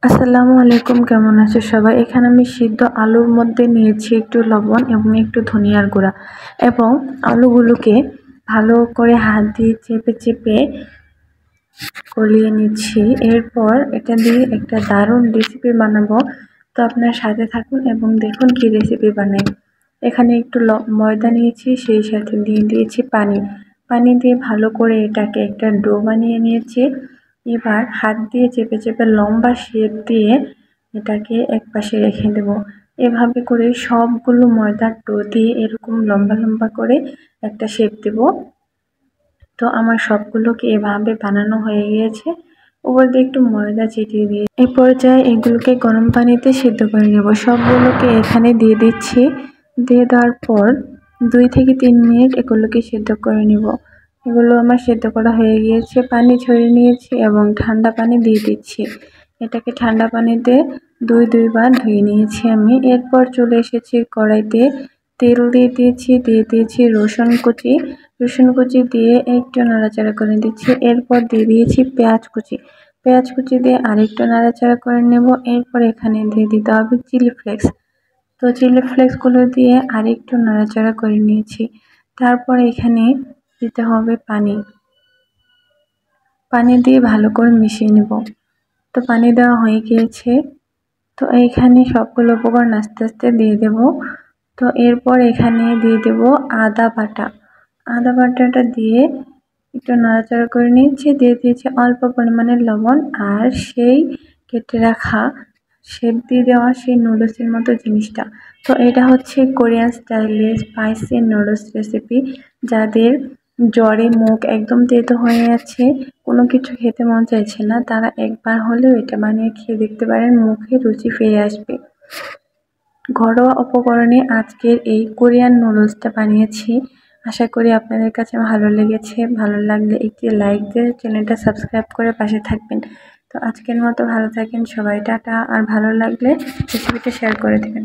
আসসালামু আলাইকুম, কেমন আছো সবাই? এখানে আমি সিদ্ধ আলুর মধ্যে নিয়েছি একটু লবণ এবং একটু ধনিয়ার গুঁড়া এবং আলুগুলোকে ভালো করে হাত দিয়ে চেপে চেপে গলিয়ে নিচ্ছি। এরপর এটা দিয়ে একটা দারুণ রেসিপি বানাবো। তো আপনার সাথে থাকুন এবং দেখুন কি রেসিপি বানাই। এখানে একটু ময়দা নিয়েছি, সেই সাথে দিয়ে দিয়েছি পানি। পানি দিয়ে ভালো করে এটাকে একটা ডো বানিয়ে নিয়েছি। এবার হাত দিয়ে চেপে চেপে লম্বা শেপ দিয়ে এটাকে একপাশে রেখে দেব। এভাবে করে সবগুলো ময়দার ডো দিয়ে এরকম লম্বা লম্বা করে একটা শেপ দেব। তো আমার সবগুলোকে এভাবে বানানো হয়ে গিয়েছে। উপর দিয়ে একটু ময়দা ছিটিয়ে দিয়ে এই পর্যায়ে এগুলোকে গরম পানিতে সিদ্ধ করে নেব। সবগুলোকে এখানে দিয়ে দিচ্ছি। দিয়ে দেওয়ার পর 2 থেকে 3 মিনিট এগুলোকে সিদ্ধ করে নিব। এগুলো আমার সিদ্ধ করা হয়ে গিয়েছে। পানি ঝরিয়ে নিয়েছি এবং ঠান্ডা পানি দিয়ে দিচ্ছি। এটাকে ঠান্ডা পানিতে দুইবার ধুয়ে নিয়েছি আমি। এরপর চলে এসেছি কড়াইতে, তেল দিয়ে দিয়েছি রসুন কুচি দিয়ে একটু নাড়াচাড়া করে দিচ্ছি। এরপর দিয়ে দিয়েছি পেঁয়াজ কুচি দিয়ে আরেকটু নাড়াচাড়া করে নেব। এরপর এখানে দিয়ে দিতে হবে চিলি ফ্লেক্স। তো চিলি ফ্লেক্সগুলো দিয়ে আরেকটু নাড়াচাড়া করে নিয়েছি। তারপর এখানে দিতে হবে পানি দিয়ে ভালো করে মিশিয়ে নেব। তো পানি দেওয়া হয়ে গিয়েছে। তো এইখানে সবগুলো উপকরণ আস্তে আস্তে দিয়ে দেব। তো এরপর এখানে দিয়ে দেব আদা বাটাটা দিয়ে একটু নাড়াচাড়া করে নিয়েছি। দিয়ে দিয়েছি অল্প পরিমাণে লবণ আর সেই কেটে রাখা শেপ দিয়ে দেওয়া সেই নুডলসের মতো জিনিসটা। তো এটা হচ্ছে কোরিয়ান স্টাইলের স্পাইসি নুডলস রেসিপি। যাদের জ্বরে মুখ একদম তেতো হয়ে আছে, কোনো কিছু খেতে মন চাইছে না, তারা একবার হলেও এটা বানিয়ে খেয়ে দেখতে পারেন, মুখে রুচি ফিরে আসবে। ঘরোয়া উপকরণে আজকের এই কোরিয়ান নুডলসটা বানিয়েছি। আশা করি আপনাদের কাছে ভালো লেগেছে। ভালো লাগলে একটি লাইক দিয়ে চ্যানেলটা সাবস্ক্রাইব করে পাশে থাকবেন। তো আজকের মতো ভালো থাকেন সবাই, টাটা। আর ভালো লাগলে রেসিপিটা শেয়ার করে দেবেন।